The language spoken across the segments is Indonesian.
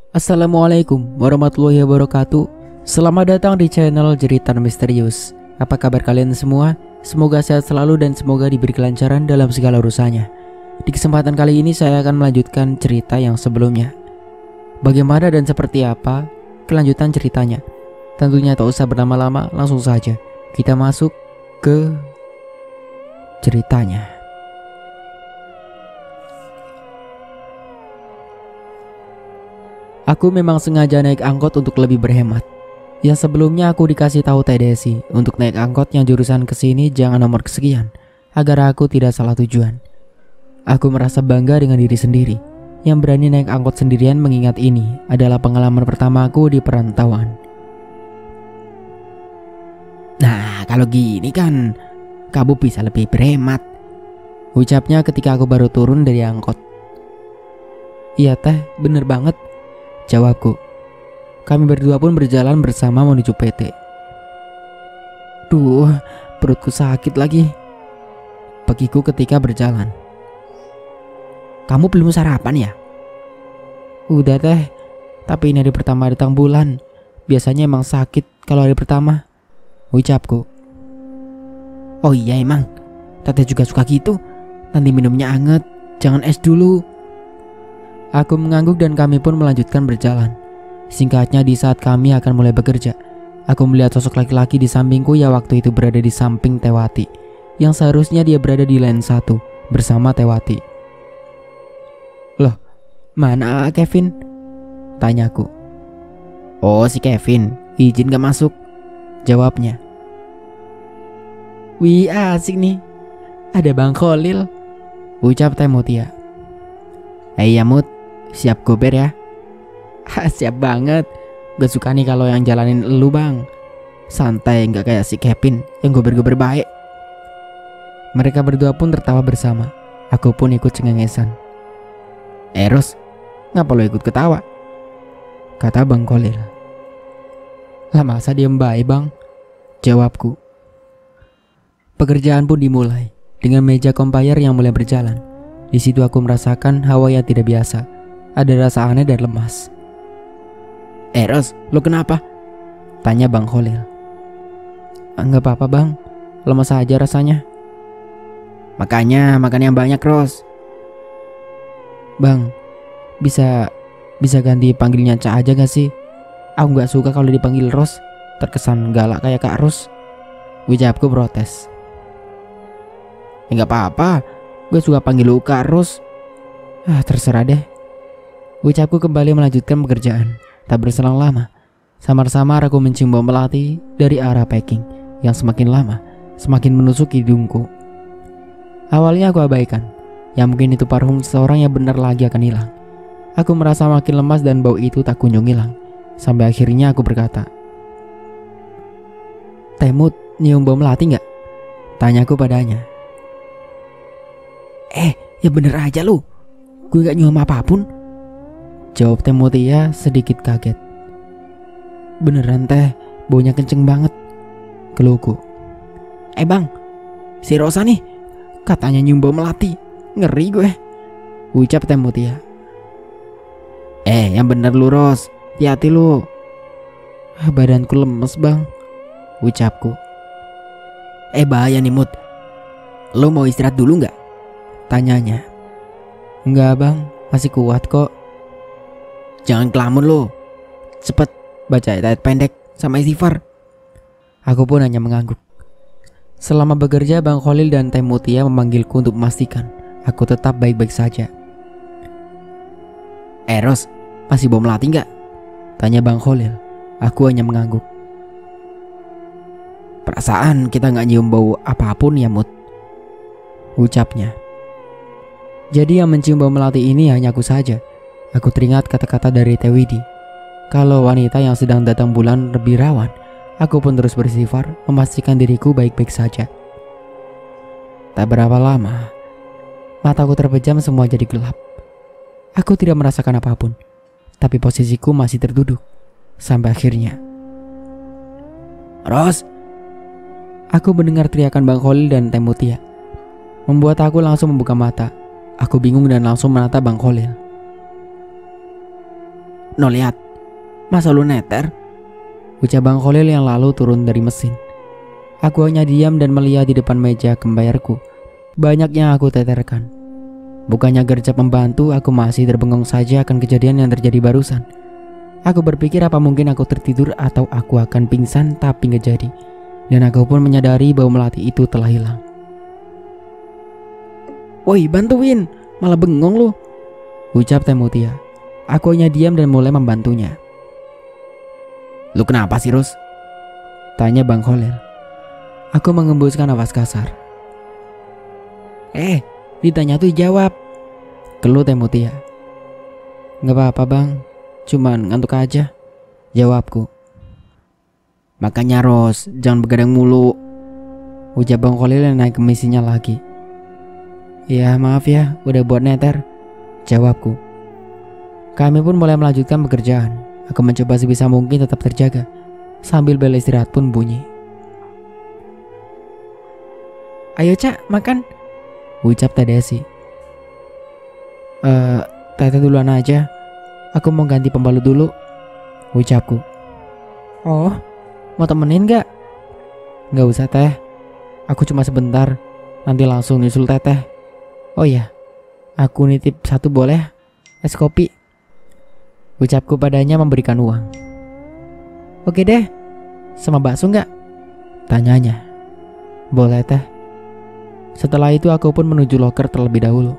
Assalamualaikum warahmatullahi wabarakatuh. Selamat datang di channel Cerita Misterius. Apa kabar kalian semua? Semoga sehat selalu dan semoga diberi kelancaran dalam segala urusannya. Di kesempatan kali ini saya akan melanjutkan cerita yang sebelumnya. Bagaimana dan seperti apa kelanjutan ceritanya? Tentunya tak usah berlama-lama, langsung saja kita masuk ke ceritanya. Aku memang sengaja naik angkot untuk lebih berhemat. Yang sebelumnya aku dikasih tahu Teh Desi untuk naik angkot yang jurusan kesini jangan nomor kesekian, agar aku tidak salah tujuan. Aku merasa bangga dengan diri sendiri yang berani naik angkot sendirian, mengingat ini adalah pengalaman pertamaku di perantauan. Nah, kalau gini kan kamu bisa lebih berhemat, ucapnya ketika aku baru turun dari angkot. Iya Teh, bener banget, jawabku. Kami berdua pun berjalan bersama menuju PT. Duh, perutku sakit lagi, pegiku ketika berjalan. Kamu belum sarapan ya? Udah Teh, tapi ini hari pertama datang bulan. Biasanya emang sakit kalau hari pertama, ucapku. Oh iya emang, Teteh juga suka gitu. Nanti minumnya anget, jangan es dulu. Aku mengangguk dan kami pun melanjutkan berjalan. Singkatnya, di saat kami akan mulai bekerja, aku melihat sosok laki-laki di sampingku yang waktu itu berada di samping Tewati, yang seharusnya dia berada di lane 1 bersama Tewati. Loh, mana Kevin? Tanyaku. Oh, si Kevin, izin gak masuk, jawabnya. Wih, asik nih, ada Bang Kholil, ucap Teh Mutia. Hei Mut, siap gober ya? Siap banget. Gak suka nih kalau yang jalanin elu bang. Santai, gak kayak si Kevin yang gober-gober baik. Mereka berdua pun tertawa bersama. Aku pun ikut cengengesan. Ros, ngapa lo ikut ketawa? Kata Bang Kholil. Lah masa diem baik bang, jawabku. Pekerjaan pun dimulai dengan meja compare yang mulai berjalan. Di situ aku merasakan hawa yang tidak biasa. Ada rasa aneh dan lemas. Ros, lo kenapa? Tanya Bang Kholil. Enggak apa-apa bang, lemas aja rasanya. Makanya makan yang banyak Ros. Bang, bisa ganti panggilnya Ca aja gak sih? Aku gak suka kalau dipanggil Ros, terkesan galak kayak Kak Ros, ucapku protes. Enggak apa-apa, gue suka panggil lu Kak Ros. Terserah deh, ucapku kembali melanjutkan pekerjaan. Tak berselang lama, samar-samar aku mencium bau melati dari arah packing yang semakin lama semakin menusuk hidungku. Awalnya aku abaikan, yang mungkin itu parfum seseorang yang benar lagi akan hilang. Aku merasa makin lemas dan bau itu tak kunjung hilang. Sampai akhirnya aku berkata, Teh Mut, nyium bau melati gak? Tanyaku padanya. Ya bener aja lu, gue gak nyium apapun, jawab Teh Mutia sedikit kaget. Beneran Teh, baunya kenceng banget, keluhku. Bang, si Rosa nih katanya nyium bau melati, ngeri gue, ucap Teh Mutia. Yang bener lu Ros, hati-hati lu. Badanku lemes bang, ucapku. Bahaya nih Mut, lu mau istirahat dulu gak? Tanyanya. Enggak bang, masih kuat kok. Jangan kelamun lo, cepet baca ayat pendek sama istighfar. Aku pun hanya mengangguk. Selama bekerja, Bang Kholil dan Teh Mutia memanggilku untuk memastikan aku tetap baik-baik saja. Ros, masih bau melati gak? Tanya Bang Kholil. Aku hanya mengangguk. Perasaan kita gak nyium bau apapun ya Mut, ucapnya. Jadi yang mencium bau melati ini hanya aku saja. Aku teringat kata-kata dari Teh Widi, kalau wanita yang sedang datang bulan lebih rawan. Aku pun terus bersifar memastikan diriku baik-baik saja. Tak berapa lama, mataku terpejam, semua jadi gelap. Aku tidak merasakan apapun, tapi posisiku masih terduduk. Sampai akhirnya, Ros, aku mendengar teriakan Bang Kholil dan Teh Mutia, membuat aku langsung membuka mata. Aku bingung dan langsung menatap Bang Kholil. No lihat, masa lu neter? Ucap Bang Khalil yang lalu turun dari mesin. Aku hanya diam dan melihat di depan meja kembayarku. Banyak yang aku teterkan. Bukannya gercep membantu, aku masih terbengong saja akan kejadian yang terjadi barusan. Aku berpikir apa mungkin aku tertidur atau aku akan pingsan, tapi nggak jadi. Dan aku pun menyadari bahwa melati itu telah hilang. Woi, bantuin, malah bengong lu, ucap Teh Mutia. Aku hanya diam dan mulai membantunya. Lu kenapa sih, Rus? Tanya Bang Khalil. Aku mengembuskan nafas kasar. Ditanya tuh jawab, keluh Teh Mutia. Gak apa-apa bang, cuman ngantuk aja, jawabku. Makanya Ros, jangan begadang mulu, ucap Bang Khalil yang naik ke mesinnya lagi. Ya maaf ya, udah buat neter, jawabku. Kami pun mulai melanjutkan pekerjaan. Aku mencoba sebisa mungkin tetap terjaga, sambil bel istirahat pun bunyi. Ayo Cak, makan, ucap Teh Desi. Teteh duluan aja, aku mau ganti pembalut dulu, ucapku. Oh, mau temenin gak? Gak usah Teh, aku cuma sebentar, nanti langsung nyusul Teteh. Oh iya, aku nitip satu boleh, es kopi, ucapku padanya memberikan uang. Oke deh, sama bakso gak? Tanyanya. Boleh Teh. Setelah itu aku pun menuju loker terlebih dahulu.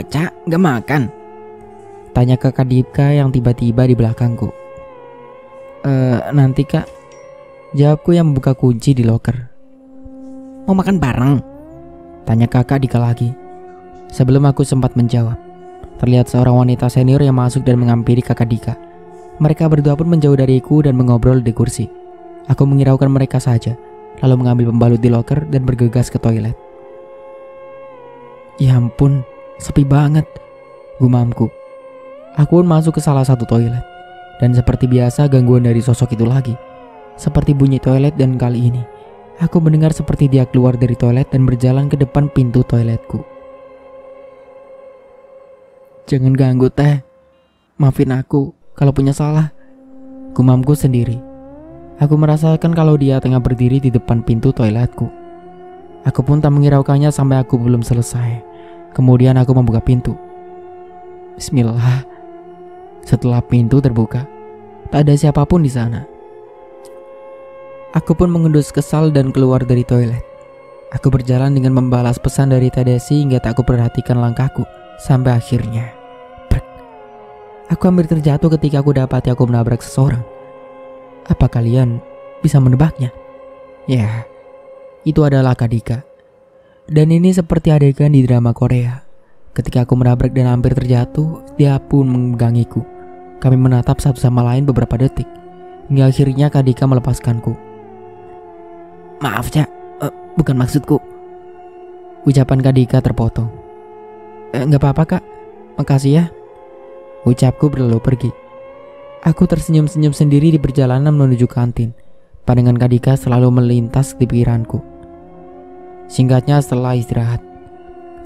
Cak, gak makan? Tanya kakak Dipka yang tiba-tiba di belakangku. Nanti kak, jawabku yang membuka kunci di loker. Mau makan bareng? Tanya kakak Dika lagi. Sebelum aku sempat menjawab, terlihat seorang wanita senior yang masuk dan menghampiri kakak Dika. Mereka berdua pun menjauh dariku dan mengobrol di kursi. Aku menghiraukan mereka saja, lalu mengambil pembalut di loker dan bergegas ke toilet. Ya ampun, sepi banget, gumamku. Aku pun masuk ke salah satu toilet. Dan seperti biasa gangguan dari sosok itu lagi. Seperti bunyi toilet dan kali ini aku mendengar seperti dia keluar dari toilet dan berjalan ke depan pintu toiletku. Jangan ganggu Teh, maafin aku kalau punya salah, gumamku sendiri. Aku merasakan kalau dia tengah berdiri di depan pintu toiletku. Aku pun tak menghiraukannya sampai aku belum selesai. Kemudian aku membuka pintu. Bismillah. Setelah pintu terbuka, tak ada siapapun di sana. Aku pun mengendus kesal dan keluar dari toilet. Aku berjalan dengan membalas pesan dari Teh Desi hingga tak aku perhatikan langkahku sampai akhirnya. Brek. Aku hampir terjatuh ketika aku dapati aku menabrak seseorang. Apa kalian bisa menebaknya? Ya, itu adalah Kak Dika. Dan ini seperti adegan di drama Korea. Ketika aku menabrak dan hampir terjatuh, dia pun memegangiku. Kami menatap satu sama lain beberapa detik, hingga akhirnya Kak Dika melepaskanku. Maaf Cak, bukan maksudku, ucapan Kak Dika terpotong. Gak apa-apa Kak, makasih ya, ucapku berlalu pergi. Aku tersenyum-senyum sendiri di perjalanan menuju kantin. Pandangan Kak Dika selalu melintas di pikiranku. Singkatnya setelah istirahat,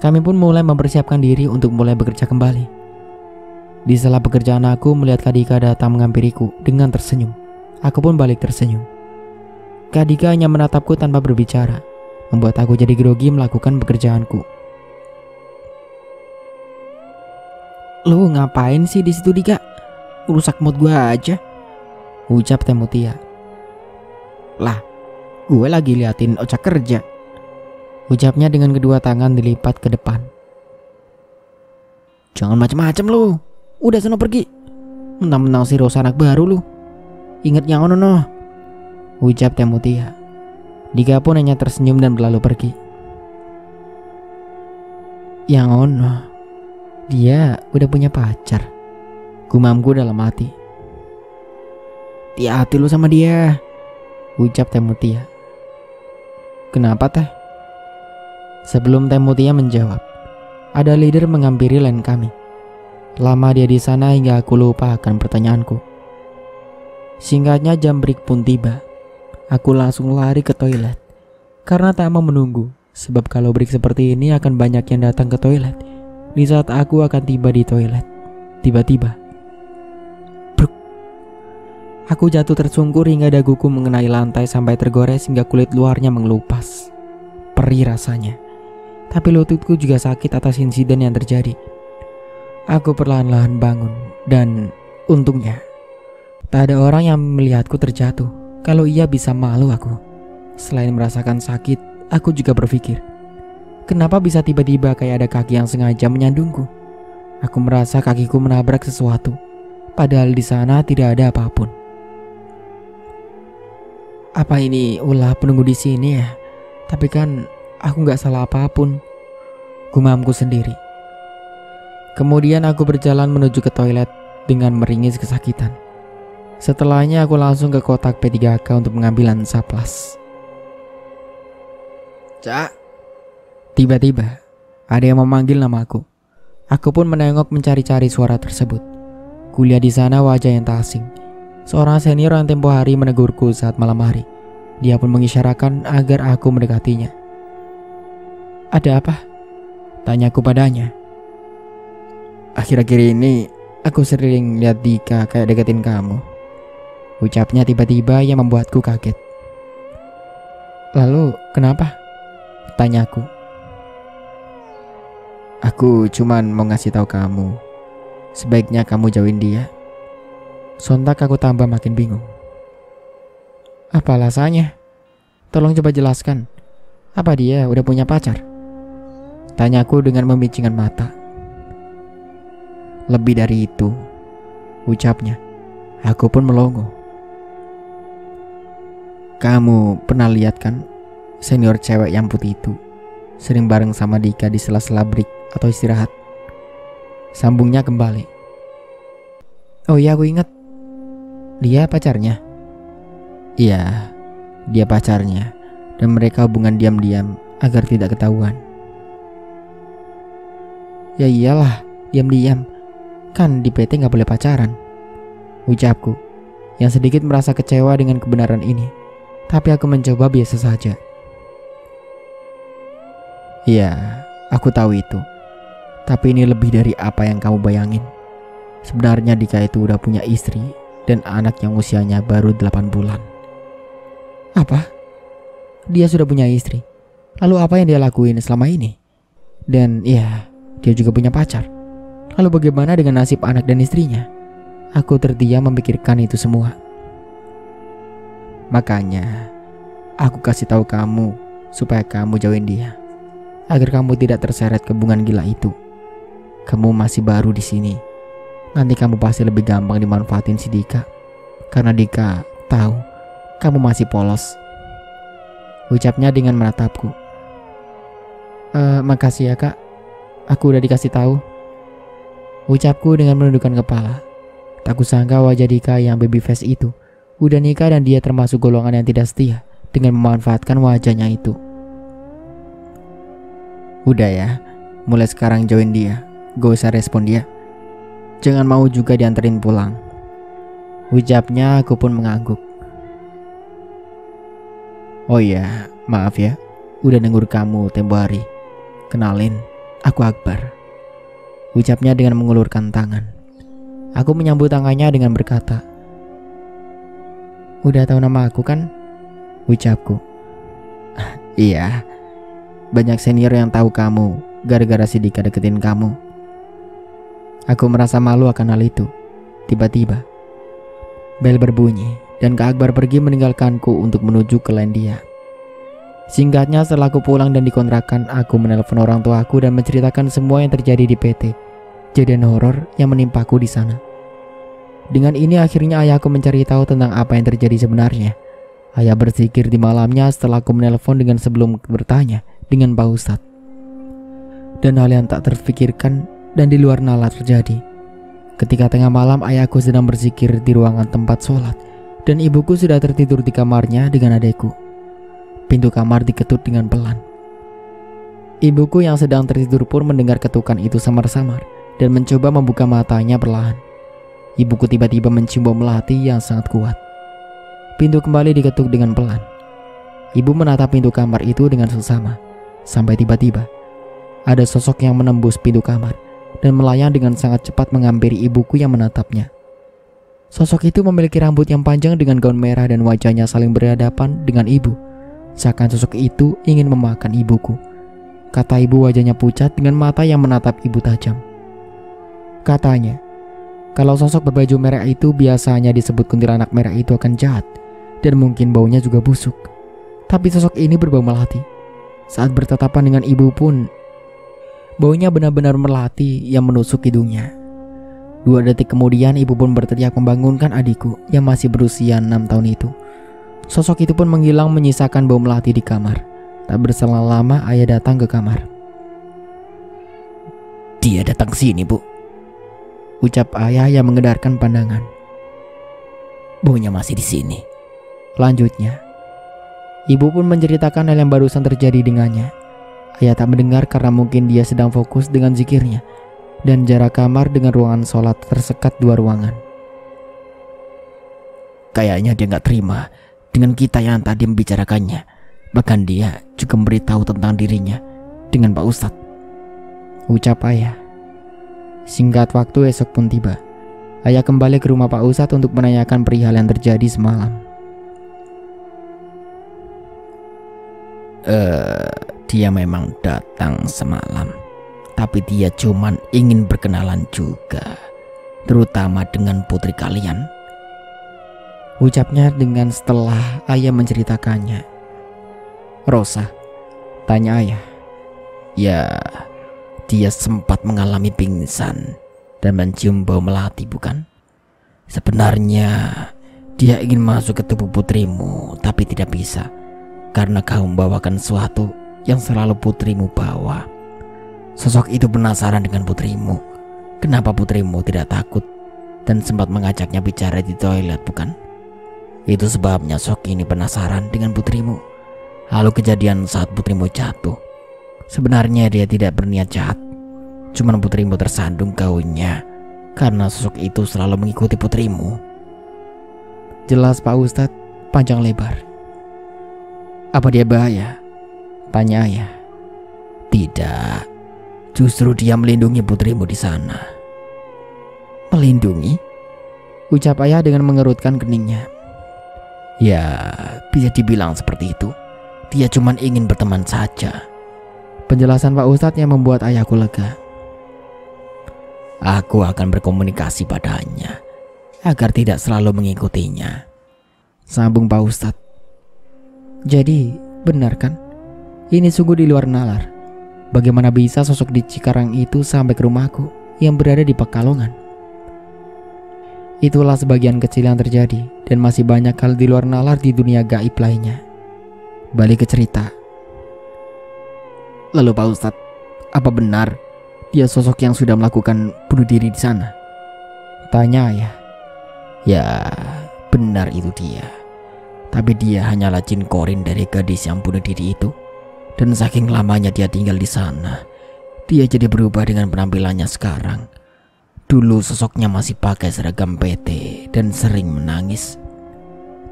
kami pun mulai mempersiapkan diri untuk mulai bekerja kembali. Di sela pekerjaan aku melihat Kak Dika datang menghampiriku dengan tersenyum. Aku pun balik tersenyum. Kak Dika hanya menatapku tanpa berbicara, membuat aku jadi grogi melakukan pekerjaanku. Lu ngapain sih di situ Dika? Rusak mood gua aja, ucap Teh Mutia. Lah, gue lagi liatin Ocak kerja, ucapnya dengan kedua tangan dilipat ke depan. Jangan macem-macem lu, udah sono pergi. Mentang-mentang si Rosa anak baru lu. Ingat yang ono noh, ucap Teh Mutia. Dika pun hanya tersenyum dan berlalu pergi. Yang ono, dia udah punya pacar, gumamku dalam hati. Hati-hati lu sama dia, ucap Teh Mutia. Kenapa Teh? Sebelum Teh Mutia menjawab, ada leader menghampiri line kami. Lama dia di sana hingga aku lupa akan pertanyaanku. Singkatnya jam break pun tiba. Aku langsung lari ke toilet karena tak mau menunggu, sebab kalau break seperti ini akan banyak yang datang ke toilet di saat aku akan tiba di toilet. Tiba-tiba, bruk, aku jatuh tersungkur hingga daguku mengenai lantai sampai tergores hingga kulit luarnya mengelupas. Perih rasanya, tapi lututku juga sakit atas insiden yang terjadi. Aku perlahan-lahan bangun dan untungnya tak ada orang yang melihatku terjatuh. Kalau ia bisa malu aku. Selain merasakan sakit, aku juga berpikir, kenapa bisa tiba-tiba kayak ada kaki yang sengaja menyandungku? Aku merasa kakiku menabrak sesuatu, padahal di sana tidak ada apapun. Apa ini ulah penunggu di sini ya? Tapi kan aku nggak salah apapun, gumamku sendiri. Kemudian aku berjalan menuju ke toilet dengan meringis kesakitan. Setelahnya aku langsung ke kotak P3K untuk mengambil Hansaplast. Cak. Tiba-tiba ada yang memanggil namaku. Aku pun menengok mencari-cari suara tersebut. Kulihat di sana wajah yang tak asing. Seorang senior yang tempo hari menegurku saat malam hari. Dia pun mengisyaratkan agar aku mendekatinya. Ada apa? Tanyaku padanya. Akhir-akhir ini aku sering lihat Dika kayak deketin kamu. Ucapnya tiba-tiba yang membuatku kaget. Lalu kenapa? Tanyaku. Aku cuman mau ngasih tahu kamu, sebaiknya kamu jauhin dia. Sontak aku tambah makin bingung. Apa alasannya? Tolong coba jelaskan. Apa dia udah punya pacar? Tanyaku dengan memicingkan mata. Lebih dari itu, ucapnya. Aku pun melongo. Kamu pernah lihat kan senior cewek yang putih itu sering bareng sama Dika di sela-sela break atau istirahat? Sambungnya kembali. Oh iya, aku ingat. Dia pacarnya? Iya, dia pacarnya. Dan mereka hubungan diam-diam agar tidak ketahuan. Ya iyalah, diam-diam. Kan di PT gak boleh pacaran. Ucapku yang sedikit merasa kecewa dengan kebenaran ini. Tapi aku mencoba biasa saja. Iya, aku tahu itu. Tapi ini lebih dari apa yang kamu bayangin. Sebenarnya Dika itu udah punya istri dan anak yang usianya baru 8 bulan. Apa? Dia sudah punya istri? Lalu apa yang dia lakuin selama ini? Dan iya, dia juga punya pacar. Lalu bagaimana dengan nasib anak dan istrinya? Aku terdiam memikirkan itu semua. Makanya aku kasih tahu kamu supaya kamu jauhin dia, agar kamu tidak terseret ke hubungan gila itu. Kamu masih baru di sini. Nanti kamu pasti lebih gampang dimanfaatin si Dika, karena Dika tahu kamu masih polos. Ucapnya dengan menatapku. Makasih ya kak, aku udah dikasih tahu. Ucapku dengan menundukkan kepala. Tak kusangka wajah Dika yang baby face itu udah nikah dan dia termasuk golongan yang tidak setia dengan memanfaatkan wajahnya itu. Udah ya, mulai sekarang join dia. Gak usah respon dia. Jangan mau juga dianterin pulang. Ucapnya, aku pun mengangguk. Oh iya, maaf ya, udah negur kamu tempo hari. Kenalin, aku Akbar. Ucapnya dengan mengulurkan tangan. Aku menyambut tangannya dengan berkata, udah tahu nama aku kan? Ucapku. Iya, banyak senior yang tahu kamu gara-gara si Dika deketin kamu. Aku merasa malu akan hal itu. Tiba-tiba bel berbunyi dan Kak Akbar pergi meninggalkanku untuk menuju ke lain dia. Singkatnya, setelah aku pulang dan dikontrakan, aku menelpon orang tuaku dan menceritakan semua yang terjadi di PT, kejadian horor yang menimpaku di sana. Dengan ini akhirnya ayahku mencari tahu tentang apa yang terjadi sebenarnya. Ayah berzikir di malamnya setelah aku menelpon dengan sebelum bertanya dengan Pak Ustadz. Dan hal yang tak terfikirkan dan di luar nalar terjadi. Ketika tengah malam ayahku sedang berzikir di ruangan tempat sholat dan ibuku sudah tertidur di kamarnya dengan adekku. Pintu kamar diketuk dengan pelan. Ibuku yang sedang tertidur pun mendengar ketukan itu samar-samar dan mencoba membuka matanya perlahan. Ibuku tiba-tiba mencium bau melati yang sangat kuat. Pintu kembali diketuk dengan pelan. Ibu menatap pintu kamar itu dengan seksama. Sampai tiba-tiba ada sosok yang menembus pintu kamar dan melayang dengan sangat cepat menghampiri ibuku yang menatapnya. Sosok itu memiliki rambut yang panjang dengan gaun merah dan wajahnya saling berhadapan dengan ibu. Seakan sosok itu ingin memakan ibuku. Kata ibu wajahnya pucat dengan mata yang menatap ibu tajam. Katanya, kalau sosok berbaju merah itu biasanya disebut kuntilanak merah itu akan jahat dan mungkin baunya juga busuk. Tapi sosok ini berbau melati. Saat bertatapan dengan ibu pun, baunya benar-benar melati yang menusuk hidungnya. 2 detik kemudian ibu pun berteriak membangunkan adikku yang masih berusia 6 tahun itu. Sosok itu pun menghilang menyisakan bau melati di kamar. Tak berselang lama ayah datang ke kamar. "Dia datang ke sini, Bu," ucap ayah yang mengedarkan pandangan. "Baunya masih di sini." Lanjutnya, ibu pun menceritakan hal yang barusan terjadi dengannya. Ayah tak mendengar karena mungkin dia sedang fokus dengan zikirnya, dan jarak kamar dengan ruangan sholat tersekat 2 ruangan. "Kayaknya dia gak terima dengan kita yang tadi membicarakannya. Bahkan dia juga memberitahu tentang dirinya dengan Pak Ustadz," ucap ayah. Singkat waktu esok pun tiba. Ayah kembali ke rumah Pak Ustadz untuk menanyakan perihal yang terjadi semalam. Dia memang datang semalam, tapi dia cuman ingin berkenalan juga, terutama dengan putri kalian," ucapnya dengan setelah ayah menceritakannya. "Rosa?" tanya ayah. "Ya, dia sempat mengalami pingsan dan mencium bau melati, bukan? Sebenarnya dia ingin masuk ke tubuh putrimu, tapi tidak bisa karena kau membawakan sesuatu yang selalu putrimu bawa. Sosok itu penasaran dengan putrimu. Kenapa putrimu tidak takut dan sempat mengajaknya bicara di toilet, bukan? Itu sebabnya sosok ini penasaran dengan putrimu. Lalu kejadian saat putrimu jatuh. Sebenarnya dia tidak berniat jahat. Cuman putrimu tersandung gaunnya karena sosok itu selalu mengikuti putrimu." Jelas Pak Ustadz panjang lebar. "Apa dia bahaya?" tanya ayah. "Tidak, justru dia melindungi putrimu di sana." "Melindungi?" ucap ayah dengan mengerutkan keningnya. "Ya, bisa dibilang seperti itu. Dia cuma ingin berteman saja." Penjelasan Pak Ustadz yang membuat ayahku lega. "Aku akan berkomunikasi padanya agar tidak selalu mengikutinya," sambung Pak Ustadz. "Jadi benar kan? Ini sungguh di luar nalar. Bagaimana bisa sosok di Cikarang itu sampai ke rumahku yang berada di Pekalongan?" Itulah sebagian kecil yang terjadi, dan masih banyak hal di luar nalar di dunia gaib lainnya. Balik ke cerita. "Lalu Pak Ustadz, apa benar dia sosok yang sudah melakukan bunuh diri di sana?" tanya ayah. "Ya, benar itu dia. Tapi dia hanyalah jin korin dari gadis yang bunuh diri itu. Dan saking lamanya dia tinggal di sana, dia jadi berubah dengan penampilannya sekarang. Dulu sosoknya masih pakai seragam PT dan sering menangis,"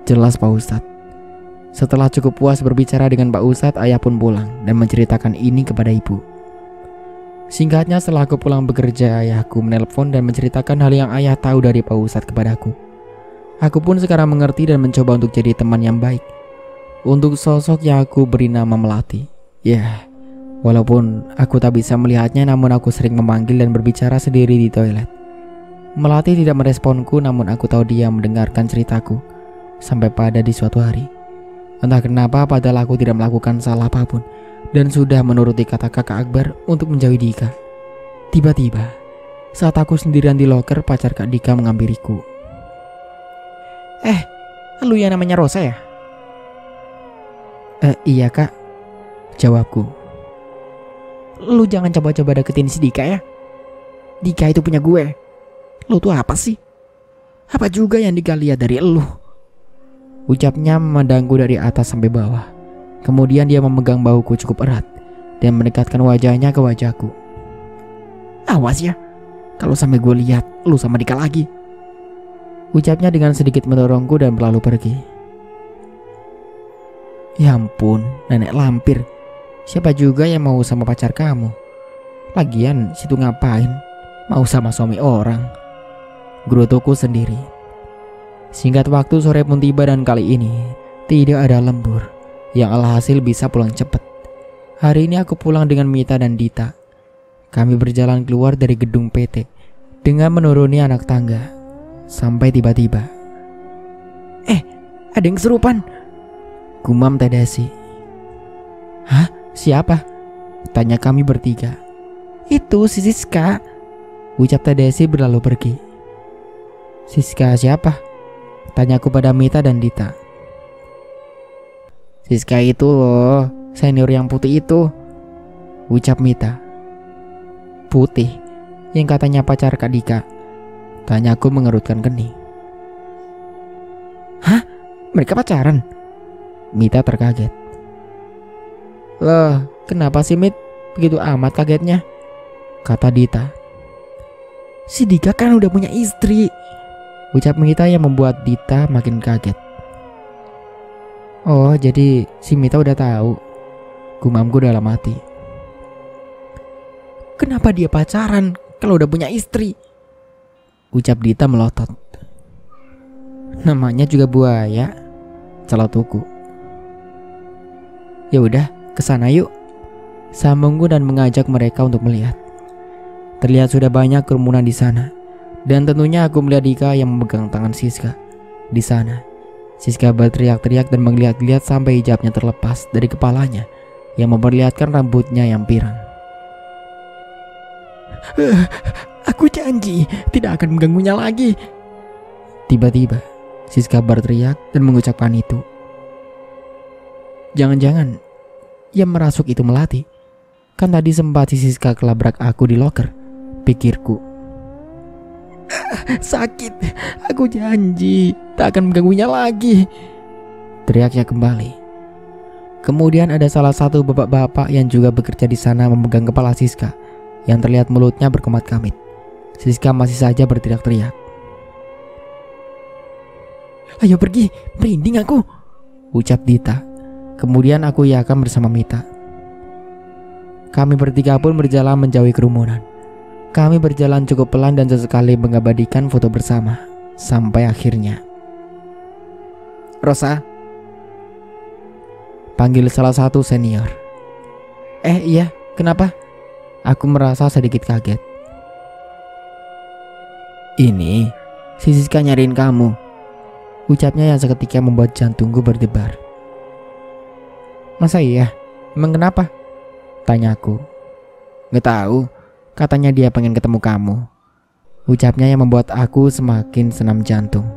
jelas Pak Ustadz. Setelah cukup puas berbicara dengan Pak Ustadz, ayah pun pulang dan menceritakan ini kepada ibu. Singkatnya, setelah aku pulang bekerja, ayahku menelpon dan menceritakan hal yang ayah tahu dari Pak Ustadz kepadaku. Aku pun sekarang mengerti dan mencoba untuk jadi teman yang baik untuk sosok yang aku beri nama Melati. Ya, walaupun aku tak bisa melihatnya, namun aku sering memanggil dan berbicara sendiri di toilet. Melati tidak meresponku, namun aku tahu dia mendengarkan ceritaku. Sampai pada di suatu hari, entah kenapa padahal aku tidak melakukan salah apapun dan sudah menuruti kata kakak Akbar untuk menjauhi Dika. Tiba-tiba, saat aku sendirian di loker, pacar Kak Dika menghampiriku. Lu yang namanya Rosa ya?" Iya Kak," jawabku. "Lu jangan coba-coba deketin si Dika ya. Dika itu punya gue. Lu tuh apa sih? Apa juga yang Dika lihat dari lu?" Ucapnya memandangku dari atas sampai bawah. Kemudian dia memegang bahuku cukup erat dan mendekatkan wajahnya ke wajahku. "Awas ya, kalau sampai gue lihat lu sama Dika lagi," ucapnya dengan sedikit mendorongku dan berlalu pergi. Ya ampun, nenek lampir. Siapa juga yang mau sama pacar kamu? Lagian situ ngapain? Mau sama suami orang, gerutuku sendiri. Singkat waktu sore pun tiba dan kali ini tidak ada lembur, yang alhasil bisa pulang cepat. Hari ini aku pulang dengan Mita dan Dita. Kami berjalan keluar dari gedung PT dengan menuruni anak tangga. Sampai tiba-tiba, ada yang kesurupan, gumam Teh Desi. Hah? Siapa? Tanya kami bertiga. Itu si Siska, ucap Teh Desi berlalu pergi. Siska siapa? Tanyaku pada Mita dan Dita. Siska itu loh, senior yang putih itu, ucap Mita. Putih? Yang katanya pacar Kak Dika? Tanyaku mengerutkan kening. Hah? Mereka pacaran? Mita terkaget. Loh, kenapa sih Mit? Begitu amat kagetnya, kata Dita. Si Dika kan udah punya istri, ucap Mita yang membuat Dita makin kaget. Oh, jadi si Mita udah tahu, gumamku dalam hati. Kenapa dia pacaran kalau udah punya istri? Ucap Dita melotot. Namanya juga buaya, celotuku. Ya udah, kesana yuk, sambungku dan mengajak mereka untuk melihat. Terlihat sudah banyak kerumunan di sana, dan tentunya aku melihat Dika yang memegang tangan Siska di sana. Siska berteriak-teriak dan melihat-lihat sampai hijabnya terlepas dari kepalanya yang memperlihatkan rambutnya yang pirang. Aku janji tidak akan mengganggunya lagi. Tiba-tiba Siska berteriak dan mengucapkan itu. Jangan-jangan yang merasuk itu Melati. Kan tadi sempat si Siska kelabrak aku di loker, pikirku. Sakit, aku janji tak akan mengganggunya lagi, teriaknya kembali. Kemudian ada salah satu bapak-bapak yang juga bekerja di sana memegang kepala Siska, yang terlihat mulutnya berkemat-kamit. Siska masih saja berteriak-teriak. Ayo pergi, merinding aku, ucap Dita. Kemudian aku iakan bersama Mita. Kami bertiga pun berjalan menjauhi kerumunan. Kami berjalan cukup pelan dan sesekali mengabadikan foto bersama. Sampai akhirnya Rosa, panggil salah satu senior. Iya, kenapa? Aku merasa sedikit kaget. Ini si Siska nyariin kamu, ucapnya yang seketika membuat jantungku berdebar. Masa iya? Emang kenapa? Tanyaku. Gak tahu, katanya dia pengen ketemu kamu, ucapnya yang membuat aku semakin senam jantung.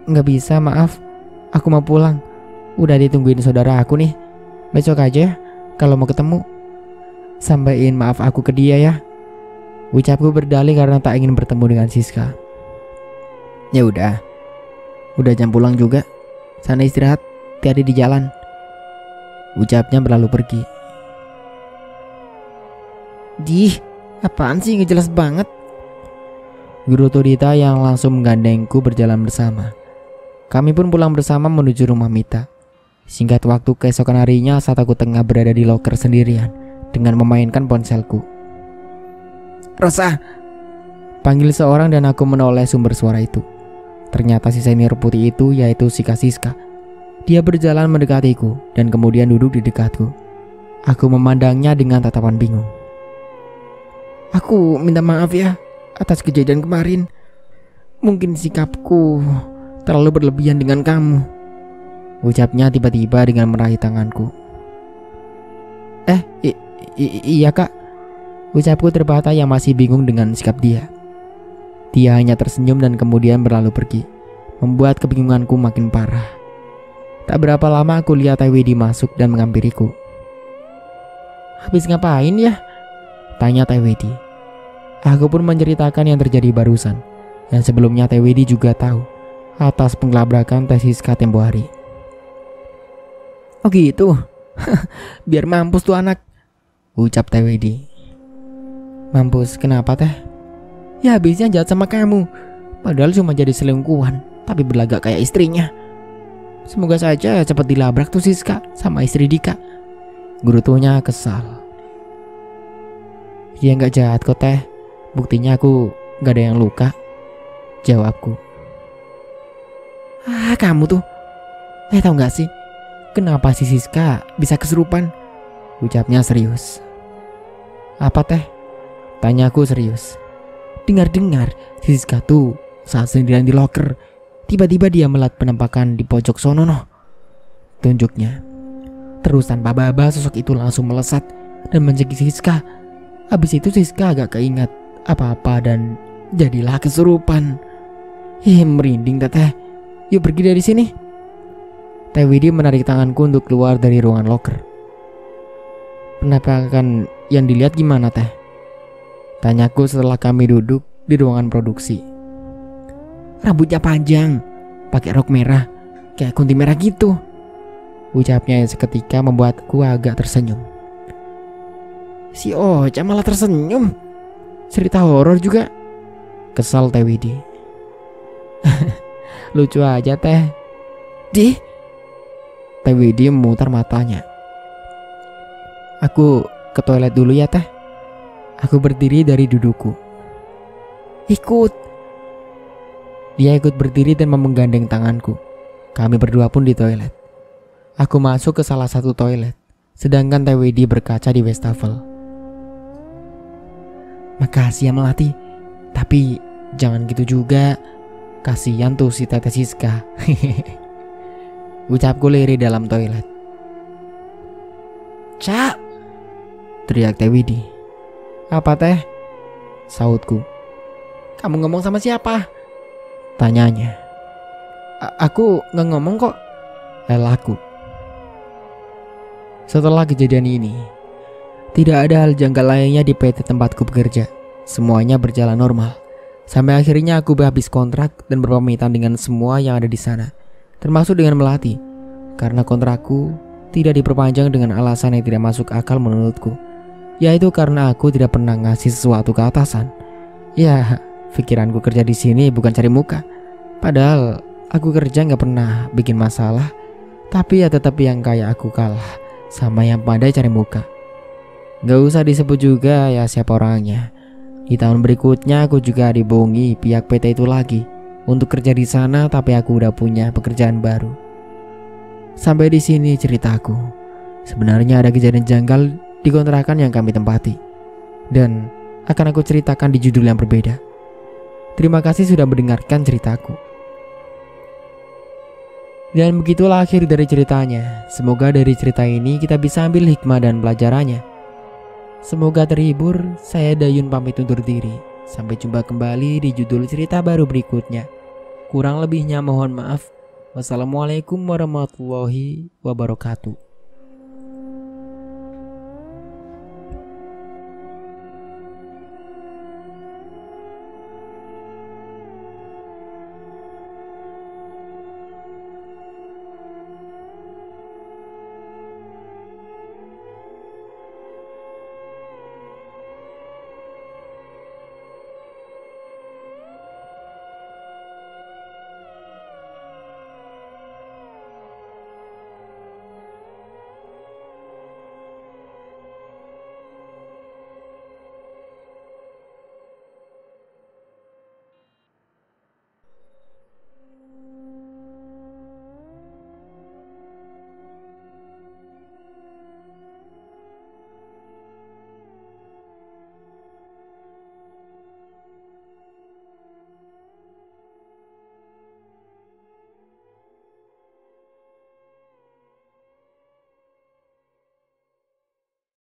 Gak bisa, maaf, aku mau pulang. Udah ditungguin saudara aku nih. Besok aja ya, kalau mau ketemu. Sampaiin maaf aku ke dia ya, ucapku berdalih karena tak ingin bertemu dengan Siska. Ya udah jam pulang juga. Sana istirahat, hati-hati di jalan, ucapnya berlalu pergi. Dih, apaan sih, gak jelas banget, gerutu Dita yang langsung menggandengku berjalan bersama. Kami pun pulang bersama menuju rumah Mita. Singkat waktu keesokan harinya saat aku tengah berada di loker sendirian dengan memainkan ponselku. Rosa, panggil seorang dan aku menoleh sumber suara itu. Ternyata si senior putih itu yaitu si Kak Siska. Dia berjalan mendekatiku dan kemudian duduk di dekatku. Aku memandangnya dengan tatapan bingung. Aku minta maaf ya atas kejadian kemarin. Mungkin sikapku terlalu berlebihan dengan kamu, ucapnya tiba-tiba dengan meraih tanganku. Iya kak, ucapku terbata yang masih bingung dengan sikap dia. Dia hanya tersenyum dan kemudian berlalu pergi, membuat kebingunganku makin parah. Tak berapa lama aku lihat Teh Widi masuk dan menghampiriku. Habis ngapain ya? Tanya Teh Widi. Aku pun menceritakan yang terjadi barusan, yang sebelumnya Teh Widi juga tahu atas pengelabrakan Teh Siska tempo hari. Oh gitu? Biar mampus tuh anak, ucap Teh Widi. Mampus kenapa Teh? Ya habisnya jahat sama kamu, padahal cuma jadi selingkuhan, tapi berlagak kayak istrinya. Semoga saja cepat dilabrak tuh Siska sama istri Dika, gerutunya kesal. Dia nggak jahat kok teh. Buktinya aku nggak ada yang luka, jawabku. Ah, kamu tuh. Tahu nggak sih kenapa si Siska bisa kesurupan? Ucapnya serius. Apa teh? Tanyaku serius. Dengar-dengar si Siska tuh saat sendirian di loker, tiba-tiba dia melihat penampakan di pojok sono noh. Tunjuknya. Terus tanpa baba sosok itu langsung melesat dan mencekik Siska. Habis itu Siska agak keingat apa-apa dan jadilah kesurupan. Merinding teteh. Yuk pergi dari sini. Teh Widi menarik tanganku untuk keluar dari ruangan loker. Penampakan yang dilihat gimana teh? Tanyaku setelah kami duduk di ruangan produksi. Rambutnya panjang, pakai rok merah, kayak kunti merah gitu. Ucapnya yang seketika membuatku agak tersenyum. Si Ocha malah tersenyum. Cerita horor juga. Kesal Teh Widi. Lucu aja teh. Teh Widi memutar matanya. Aku ke toilet dulu ya teh. Aku berdiri dari dudukku. Ikut. Dia ikut berdiri dan menggandeng tanganku. Kami berdua pun di toilet. Aku masuk ke salah satu toilet, sedangkan Teh Widi berkaca di wastafel. Makasih ya Melati, tapi jangan gitu juga. Kasihan tuh si Teteh Siska. Ucapku lirih dalam toilet. Cak, teriak Teh Widi. Apa teh? Sautku. Kamu ngomong sama siapa? Tanyanya. Aku gak ngomong kok, lelaku. Setelah kejadian ini, tidak ada hal janggal lainnya di PT tempatku bekerja. Semuanya berjalan normal. Sampai akhirnya aku habis kontrak dan berpamitan dengan semua yang ada di sana, termasuk dengan Melati, karena kontrakku tidak diperpanjang dengan alasan yang tidak masuk akal menurutku, yaitu karena aku tidak pernah ngasih sesuatu ke atasan. Ya, pikiranku kerja di sini bukan cari muka. Padahal aku kerja nggak pernah bikin masalah, tapi ya tetap yang kayak aku kalah sama yang pandai cari muka. Gak usah disebut juga ya siapa orangnya. Di tahun berikutnya aku juga dibohongi pihak PT itu lagi untuk kerja di sana, tapi aku udah punya pekerjaan baru. Sampai di sini ceritaku. Sebenarnya ada kejadian janggal di kontrakan yang kami tempati, dan akan aku ceritakan di judul yang berbeda. Terima kasih sudah mendengarkan ceritaku. Dan begitulah akhir dari ceritanya. Semoga dari cerita ini kita bisa ambil hikmah dan pelajarannya. Semoga terhibur. Saya Dayun pamit undur diri. Sampai jumpa kembali di judul cerita baru berikutnya. Kurang lebihnya mohon maaf. Wassalamualaikum warahmatullahi wabarakatuh.